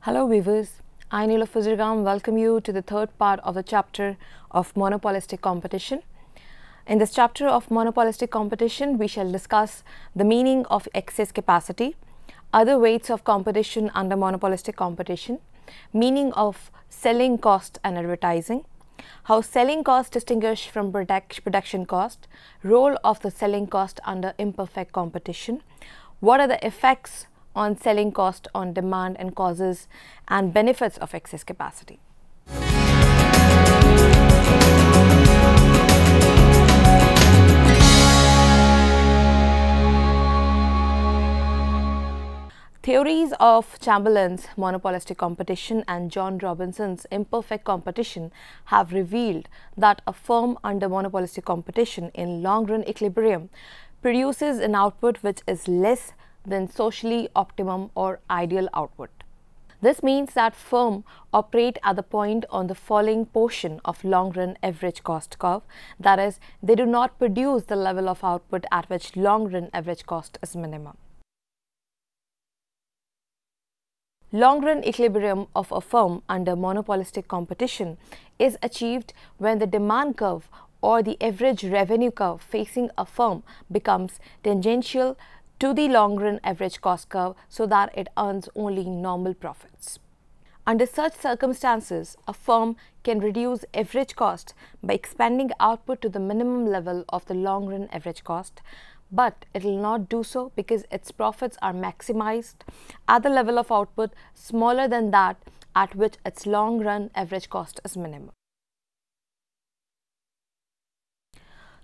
Hello viewers, I Neela Fuzirgam welcome you to the third part of the chapter of monopolistic competition. In this chapter of monopolistic competition, we shall discuss the meaning of excess capacity, other weights of competition under monopolistic competition, meaning of selling cost and advertising, how selling cost distinguish from production cost, role of the selling cost under imperfect competition, what are the effects on selling cost on demand and causes and benefits of excess capacity. Theories of Chamberlain's monopolistic competition and John Robinson's imperfect competition have revealed that a firm under monopolistic competition in long-run equilibrium produces an output which is less than socially optimum or ideal output. This means that firms operate at the point on the falling portion of long-run average cost curve, that is, they do not produce the level of output at which long-run average cost is minimum. Long-run equilibrium of a firm under monopolistic competition is achieved when the demand curve or the average revenue curve facing a firm becomes tangential to the long-run average cost curve so that it earns only normal profits. Under such circumstances, a firm can reduce average cost by expanding output to the minimum level of the long-run average cost, but it will not do so because its profits are maximized at the level of output smaller than that at which its long-run average cost is minimum.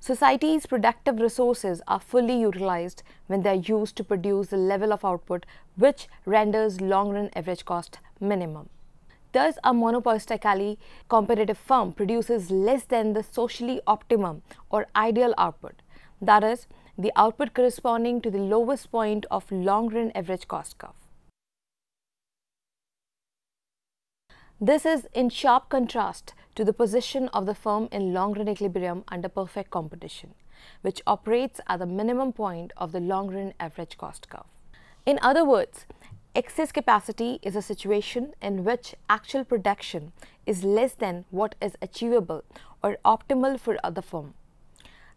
Society's productive resources are fully utilized when they are used to produce the level of output which renders long-run average cost minimum. Thus, a monopolistically competitive firm produces less than the socially optimum or ideal output, that is, the output corresponding to the lowest point of long-run average cost curve. This is in sharp contrast to the position of the firm in long-run equilibrium under perfect competition, which operates at the minimum point of the long-run average cost curve. In other words, excess capacity is a situation in which actual production is less than what is achievable or optimal for the firm.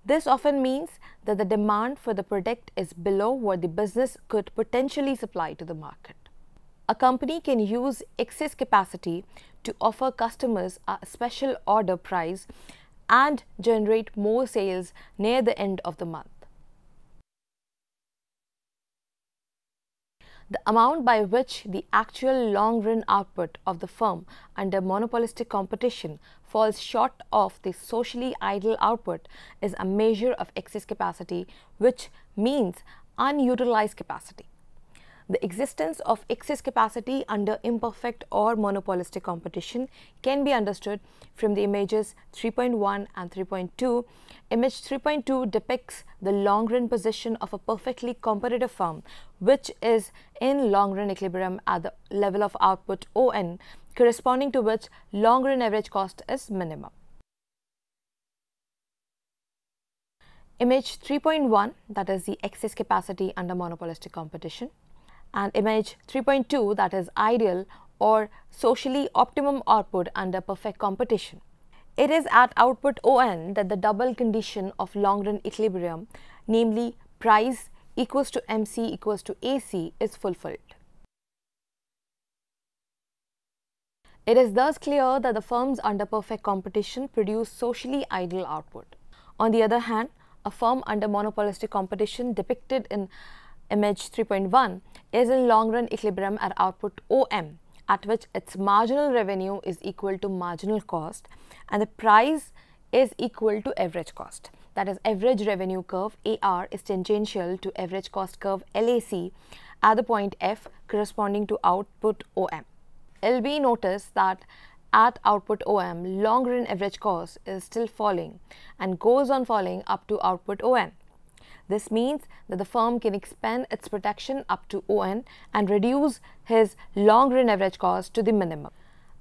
This often means that the demand for the product is below what the business could potentially supply to the market. A company can use excess capacity to offer customers a special order price and generate more sales near the end of the month. The amount by which the actual long-run output of the firm under monopolistic competition falls short of the socially ideal output is a measure of excess capacity, which means unutilized capacity. The existence of excess capacity under imperfect or monopolistic competition can be understood from the images 3.1 and 3.2. Image 3.2 depicts the long-run position of a perfectly competitive firm, which is in long-run equilibrium at the level of output ON, corresponding to which long-run average cost is minimum. Image 3.1, that is the excess capacity under monopolistic competition, and image 3.2, that is ideal or socially optimum output under perfect competition. It is at output ON that the double condition of long-run equilibrium, namely price equals to MC equals to AC, is fulfilled. It is thus clear that the firms under perfect competition produce socially ideal output. On the other hand, a firm under monopolistic competition depicted in Image 3.1 is in long run equilibrium at output OM, at which its marginal revenue is equal to marginal cost and the price is equal to average cost. That is, average revenue curve AR is tangential to average cost curve LAC at the point F corresponding to output OM. It will be noticed that at output OM, long run average cost is still falling and goes on falling up to output ON. This means that the firm can expand its production up to ON and reduce his long run average cost to the minimum.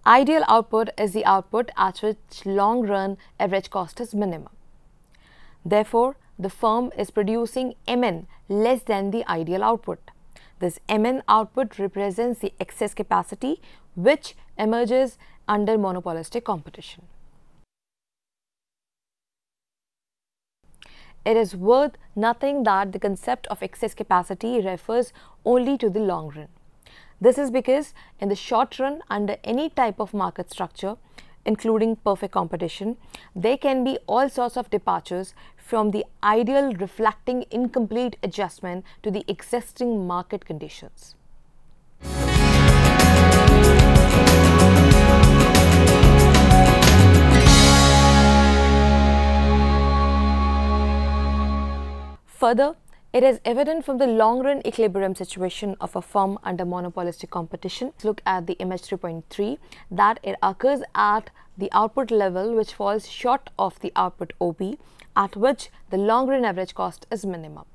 Ideal output is the output at which long run average cost is minimum. Therefore, the firm is producing Mn less than the ideal output. This Mn output represents the excess capacity which emerges under monopolistic competition. It is worth noting that the concept of excess capacity refers only to the long run. This is because in the short run, under any type of market structure, including perfect competition, there can be all sorts of departures from the ideal, reflecting incomplete adjustment to the existing market conditions. Further, it is evident from the long-run equilibrium situation of a firm under monopolistic competition. Let's look at the image 3.3 that it occurs at the output level which falls short of the output OP, at which the long-run average cost is minimum.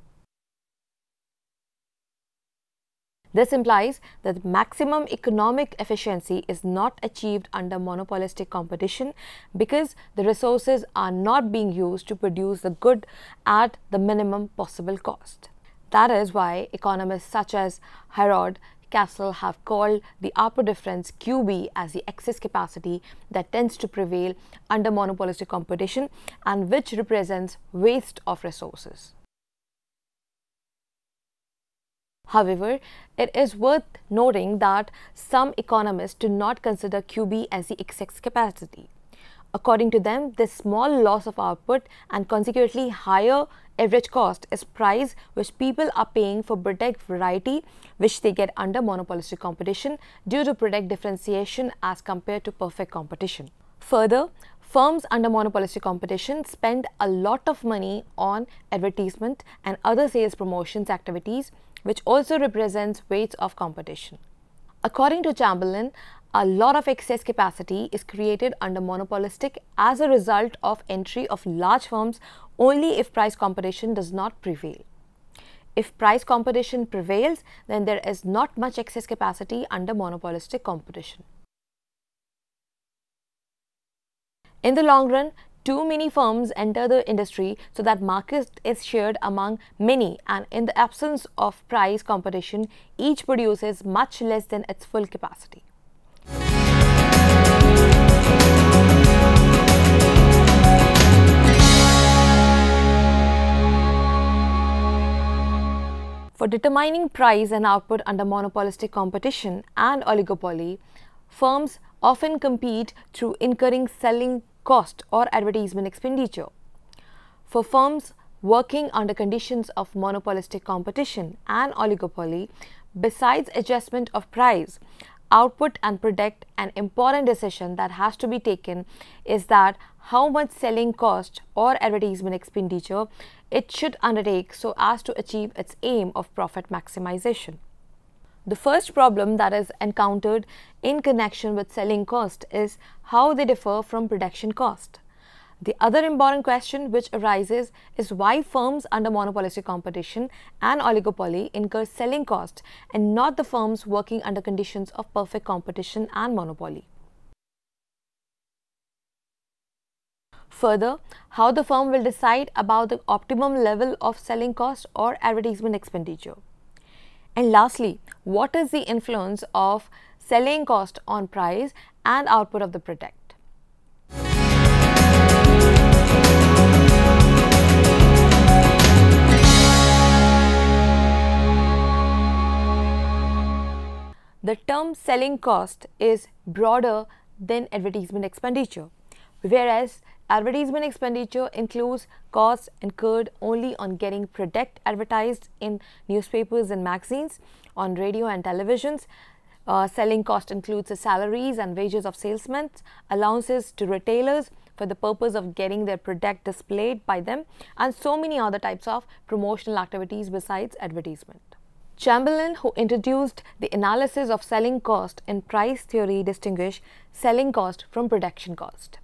This implies that maximum economic efficiency is not achieved under monopolistic competition because the resources are not being used to produce the good at the minimum possible cost. That is why economists such as Herod Castle have called the output difference QB as the excess capacity that tends to prevail under monopolistic competition and which represents waste of resources. However, it is worth noting that some economists do not consider QB as the excess capacity. According to them, this small loss of output and consequently higher average cost is price which people are paying for product variety which they get under monopolistic competition due to product differentiation as compared to perfect competition. Further, firms under monopolistic competition spend a lot of money on advertisement and other sales promotions activities which also represents weights of competition. According to Chamberlain, a lot of excess capacity is created under monopolistic as a result of entry of large firms only if price competition does not prevail. If price competition prevails, then there is not much excess capacity under monopolistic competition. In the long run, too many firms enter the industry so that market is shared among many, and in the absence of price competition, each produces much less than its full capacity. For determining price and output under monopolistic competition and oligopoly, firms often compete through incurring selling cost or advertisement expenditure. For firms working under conditions of monopolistic competition and oligopoly, besides adjustment of price, output and product, an important decision that has to be taken is that how much selling cost or advertisement expenditure it should undertake so as to achieve its aim of profit maximization. The first problem that is encountered in connection with selling cost is how they differ from production cost. The other important question which arises is why firms under monopolistic competition and oligopoly incur selling cost and not the firms working under conditions of perfect competition and monopoly. Further, how the firm will decide about the optimum level of selling cost or advertisement expenditure. And lastly, what is the influence of selling cost on price and output of the product? The term selling cost is broader than advertisement expenditure, whereas Advertisement expenditure includes costs incurred only on getting product advertised in newspapers and magazines, on radio and televisions. Selling cost includes the salaries and wages of salesmen, allowances to retailers for the purpose of getting their product displayed by them, and so many other types of promotional activities besides advertisement. Chamberlain, who introduced the analysis of selling cost in price theory, distinguished selling cost from production cost.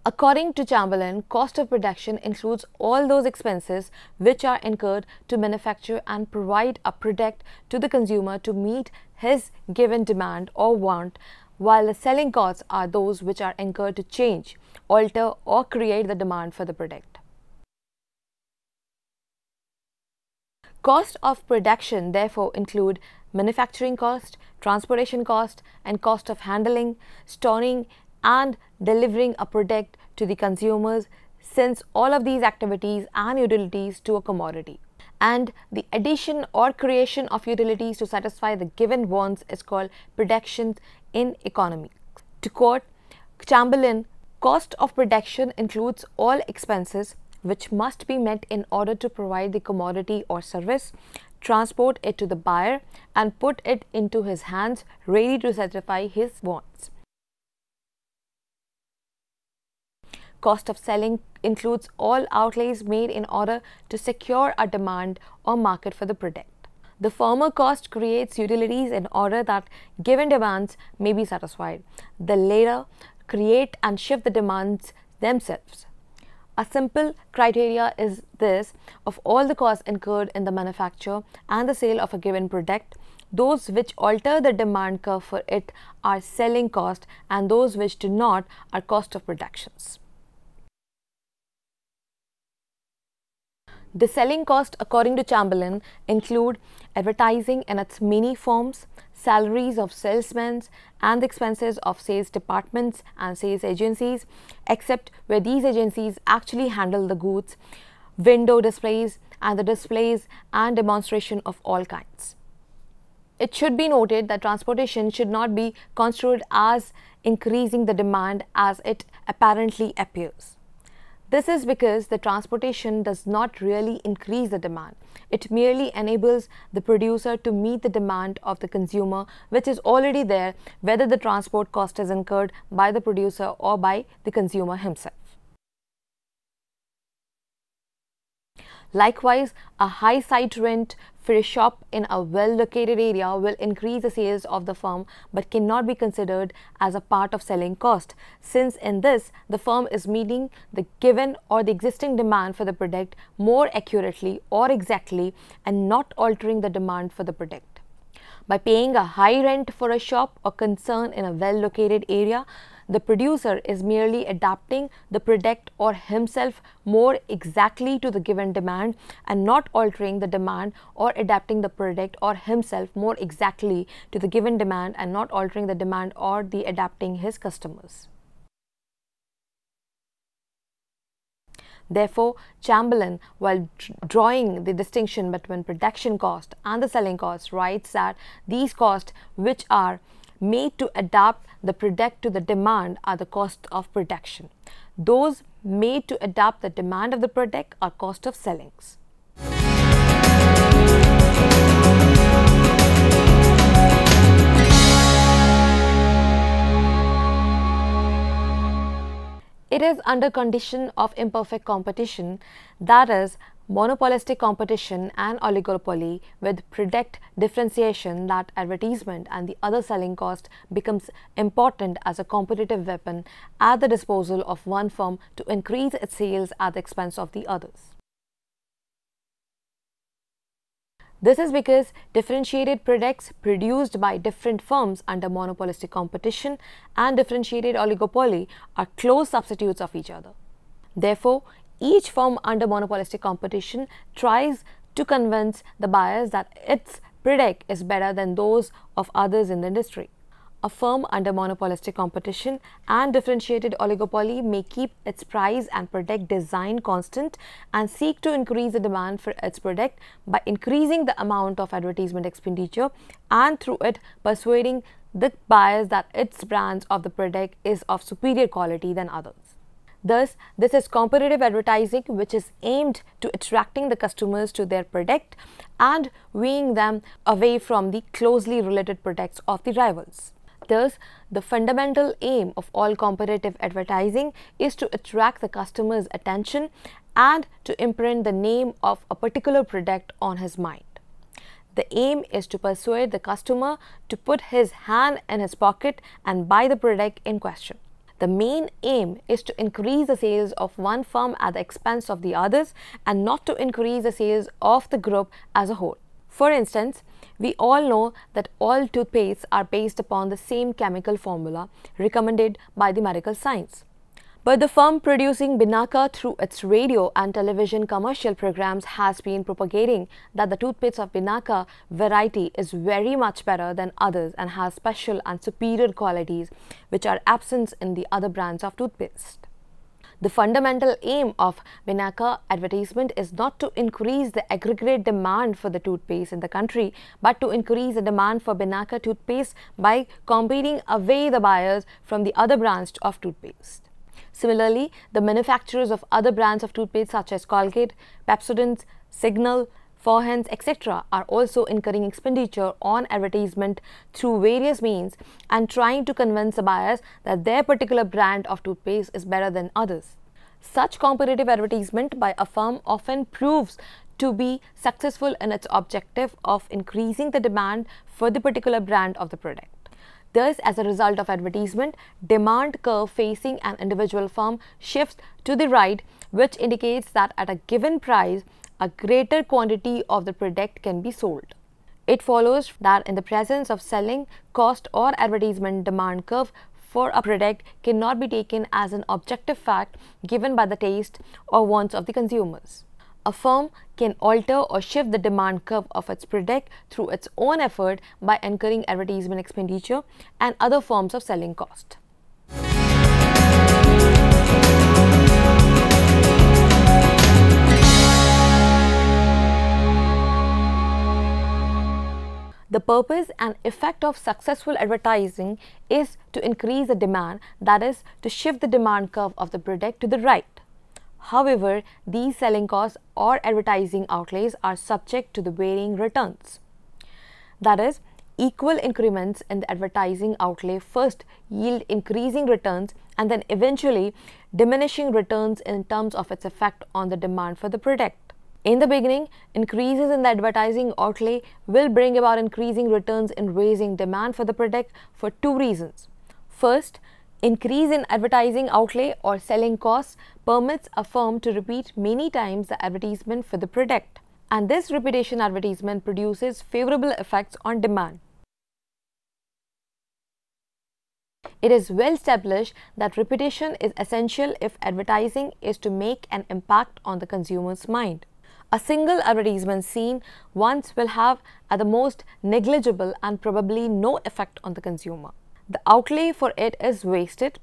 According to Chamberlain, cost of production includes all those expenses which are incurred to manufacture and provide a product to the consumer to meet his given demand or want, while the selling costs are those which are incurred to change, alter or create the demand for the product. Cost of production therefore include manufacturing cost, transportation cost, and cost of handling, storing and delivering a product to the consumers, since all of these activities and utilities to a commodity. And the addition or creation of utilities to satisfy the given wants is called production in economy. To quote Chamberlain, cost of production includes all expenses which must be met in order to provide the commodity or service, transport it to the buyer, and put it into his hands ready to satisfy his wants. Cost of selling includes all outlays made in order to secure a demand or market for the product. The former cost creates utilities in order that given demands may be satisfied. The latter create and shift the demands themselves. A simple criteria is this: of all the costs incurred in the manufacture and the sale of a given product, those which alter the demand curve for it are selling cost, and those which do not are cost of productions. The selling cost, according to Chamberlain, include advertising in its many forms, salaries of salesmen, and the expenses of sales departments and sales agencies, except where these agencies actually handle the goods, window displays, and the displays and demonstration of all kinds. It should be noted that transportation should not be construed as increasing the demand as it apparently appears. This is because the transportation does not really increase the demand. It merely enables the producer to meet the demand of the consumer, which is already there, whether the transport cost is incurred by the producer or by the consumer himself. Likewise, a high site rent for a shop in a well-located area will increase the sales of the firm but cannot be considered as a part of selling cost, since in this the firm is meeting the given or the existing demand for the product more accurately or exactly and not altering the demand for the product. By paying a high rent for a shop or concern in a well-located area, the producer is merely adapting the product or himself more exactly to the given demand and not altering the demand, or adapting the product or himself more exactly to the given demand and not altering the demand or the adapting his customers. Therefore, Chamberlain, while drawing the distinction between production cost and the selling cost, writes that these costs which are made to adapt the product to the demand are the cost of production. Those made to adapt the demand of the product are cost of sellings. It is under condition of imperfect competition, that is, monopolistic competition and oligopoly with product differentiation, that advertisement and the other selling cost becomes important as a competitive weapon at the disposal of one firm to increase its sales at the expense of the others. This is because differentiated products produced by different firms under monopolistic competition and differentiated oligopoly are close substitutes of each other. Therefore, each firm under monopolistic competition tries to convince the buyers that its product is better than those of others in the industry. A firm under monopolistic competition and differentiated oligopoly may keep its price and product design constant and seek to increase the demand for its product by increasing the amount of advertisement expenditure and through it persuading the buyers that its brands of the product is of superior quality than others. Thus, this is competitive advertising which is aimed to attracting the customers to their product and weaning them away from the closely related products of the rivals. Thus, the fundamental aim of all competitive advertising is to attract the customer's attention and to imprint the name of a particular product on his mind. The aim is to persuade the customer to put his hand in his pocket and buy the product in question. The main aim is to increase the sales of one firm at the expense of the others and not to increase the sales of the group as a whole. For instance, we all know that all toothpastes are based upon the same chemical formula recommended by the medical science. But the firm producing Binaka through its radio and television commercial programs has been propagating that the toothpaste of Binaka variety is very much better than others and has special and superior qualities which are absent in the other brands of toothpaste. The fundamental aim of Binaka advertisement is not to increase the aggregate demand for the toothpaste in the country, but to increase the demand for Binaka toothpaste by competing away the buyers from the other brands of toothpaste. Similarly, the manufacturers of other brands of toothpaste such as Colgate, Pepsodent, Signal, Forhance, etc. are also incurring expenditure on advertisement through various means and trying to convince the buyers that their particular brand of toothpaste is better than others. Such competitive advertisement by a firm often proves to be successful in its objective of increasing the demand for the particular brand of the product. Thus, as a result of advertisement, demand curve facing an individual firm shifts to the right, which indicates that at a given price, a greater quantity of the product can be sold. It follows that in the presence of selling cost or advertisement, demand curve for a product cannot be taken as an objective fact given by the taste or wants of the consumers. A firm can alter or shift the demand curve of its product through its own effort by incurring advertisement expenditure and other forms of selling cost. The purpose and effect of successful advertising is to increase the demand, that is, to shift the demand curve of the product to the right. However, these selling costs or advertising outlays are subject to the varying returns. That is, equal increments in the advertising outlay first yield increasing returns and then eventually diminishing returns in terms of its effect on the demand for the product. In the beginning, increases in the advertising outlay will bring about increasing returns in raising demand for the product for two reasons. First, increase in advertising outlay or selling costs permits a firm to repeat many times the advertisement for the product, and this repetition advertisement produces favorable effects on demand. It is well established that repetition is essential if advertising is to make an impact on the consumer's mind. A single advertisement seen once will have at the most negligible and probably no effect on the consumer. The outlay for it is wasted,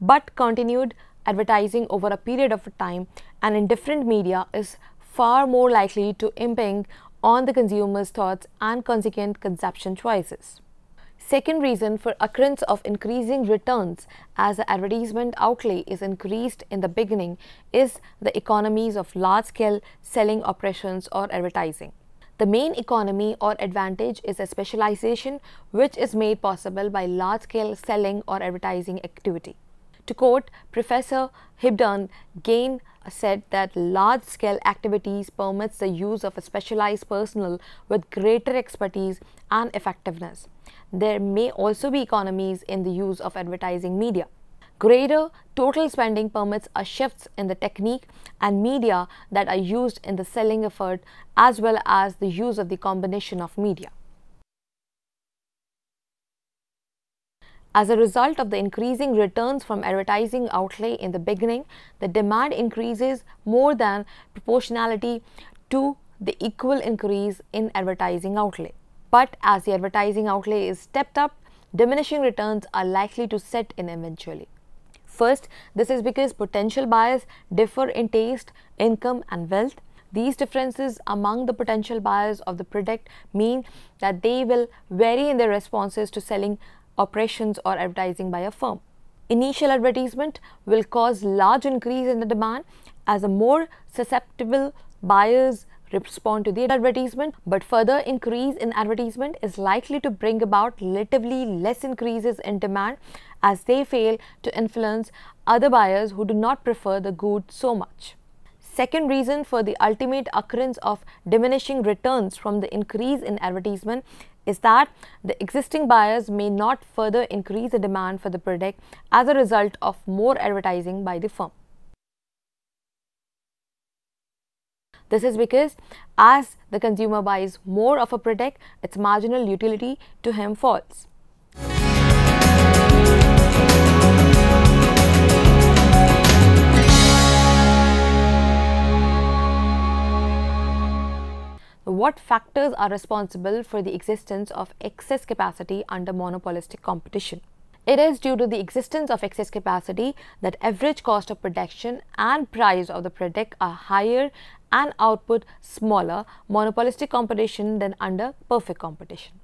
but continued advertising over a period of time and in different media is far more likely to impinge on the consumer's thoughts and consequent consumption choices. Second reason for occurrence of increasing returns as the advertisement outlay is increased in the beginning is the economies of large-scale selling operations or advertising. The main economy or advantage is a specialization which is made possible by large-scale selling or advertising activity. To quote Professor Hibdon, Gain said that large-scale activities permits the use of a specialized personnel with greater expertise and effectiveness. There may also be economies in the use of advertising media. Greater total spending permits a shifts in the technique and media that are used in the selling effort as well as the use of the combination of media. As a result of the increasing returns from advertising outlay in the beginning, the demand increases more than proportionality to the equal increase in advertising outlay. But as the advertising outlay is stepped up, diminishing returns are likely to set in eventually. First, this is because potential buyers differ in taste, income and wealth. These differences among the potential buyers of the product mean that they will vary in their responses to selling operations or advertising by a firm. Initial advertisement will cause large increase in the demand as the more susceptible buyers respond to the advertisement, but further increase in advertisement is likely to bring about relatively less increases in demand as they fail to influence other buyers who do not prefer the good so much. Second reason for the ultimate occurrence of diminishing returns from the increase in advertisement is that the existing buyers may not further increase the demand for the product as a result of more advertising by the firm. This is because as the consumer buys more of a product, its marginal utility to him falls. What factors are responsible for the existence of excess capacity under monopolistic competition? It is due to the existence of excess capacity that average cost of production and price of the product are higher and output smaller monopolistic competition than under perfect competition.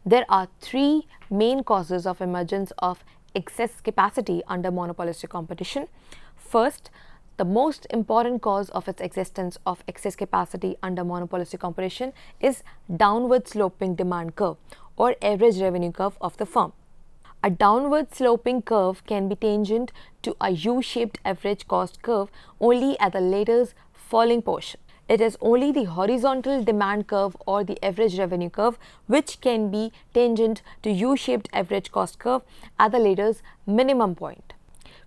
There are three main causes of emergence of excess capacity under monopolistic competition. First, the most important cause of its existence of excess capacity under monopolistic competition is downward sloping demand curve or average revenue curve of the firm. A downward sloping curve can be tangent to a U-shaped average cost curve only at the latter's falling portion. It is only the horizontal demand curve or the average revenue curve which can be tangent to U-shaped average cost curve at the latter's minimum point.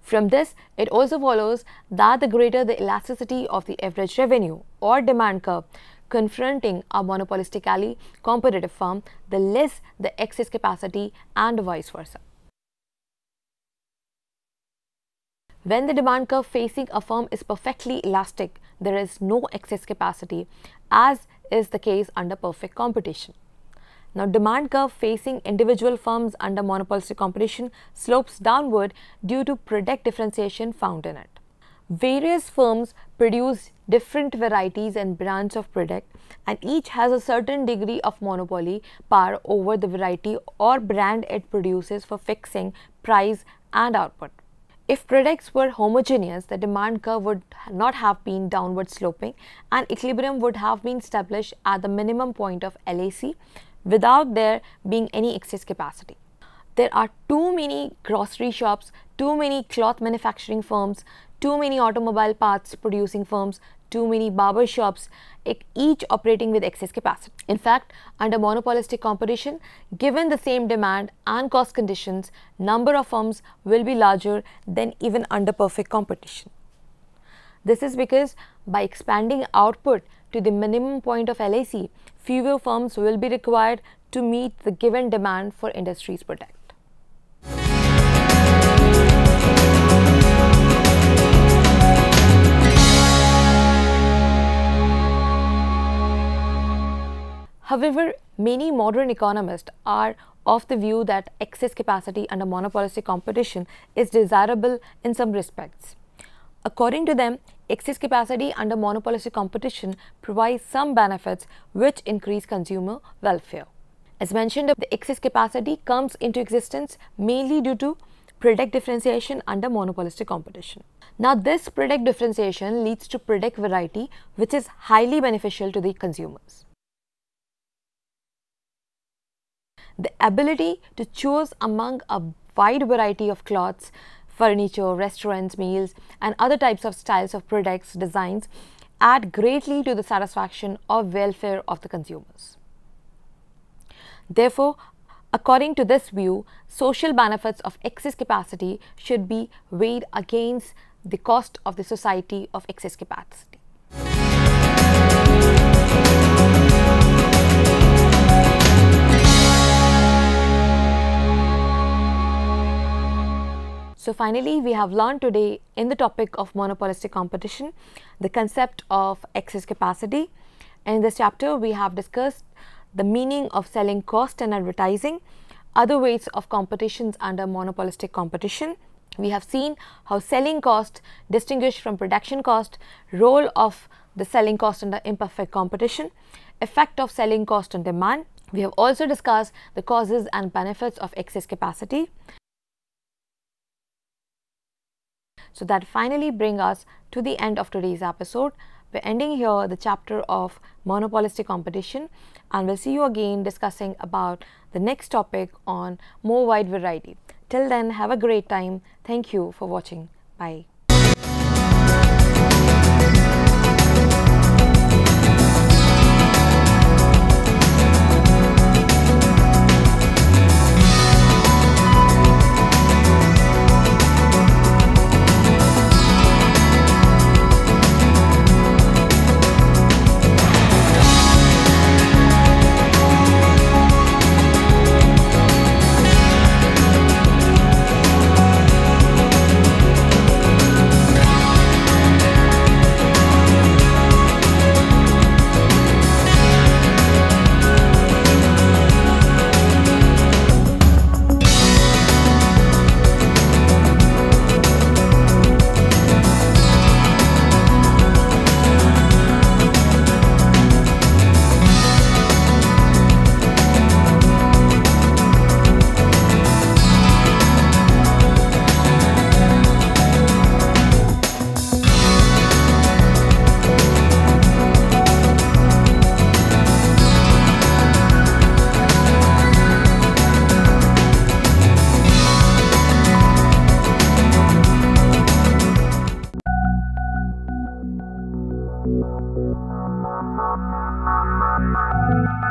From this, it also follows that the greater the elasticity of the average revenue or demand curve confronting a monopolistically competitive firm, the less the excess capacity and vice versa. When the demand curve facing a firm is perfectly elastic, there is no excess capacity, as is the case under perfect competition. Now, demand curve facing individual firms under monopolistic competition slopes downward due to product differentiation found in it. Various firms produce different varieties and brands of product, and each has a certain degree of monopoly power over the variety or brand it produces for fixing price and output. If products were homogeneous, the demand curve would not have been downward sloping and equilibrium would have been established at the minimum point of LAC without there being any excess capacity. There are too many grocery shops, too many cloth manufacturing firms, too many automobile parts producing firms, too many barber shops, each operating with excess capacity. In fact, under monopolistic competition, given the same demand and cost conditions, number of firms will be larger than even under perfect competition. This is because by expanding output to the minimum point of LAC, fewer firms will be required to meet the given demand for industry's product. However, many modern economists are of the view that excess capacity under monopolistic competition is desirable in some respects. According to them, excess capacity under monopolistic competition provides some benefits which increase consumer welfare. As mentioned, the excess capacity comes into existence mainly due to product differentiation under monopolistic competition. Now, this product differentiation leads to product variety, which is highly beneficial to the consumers. The ability to choose among a wide variety of clothes, furniture, restaurants, meals, and other types of styles of products, designs add greatly to the satisfaction or welfare of the consumers. Therefore, according to this view, social benefits of excess capacity should be weighed against the cost of the society of excess capacity. So finally, we have learned today in the topic of monopolistic competition the concept of excess capacity. In this chapter, we have discussed the meaning of selling cost and advertising, other ways of competitions under monopolistic competition. We have seen how selling cost distinguished from production cost, role of the selling cost under imperfect competition, effect of selling cost on demand. We have also discussed the causes and benefits of excess capacity. So that finally brings us to the end of today's episode. We're ending here the chapter of monopolistic competition, and we'll see you again discussing about the next topic on more wide variety. Till then, have a great time. Thank you for watching. Bye. Thank you.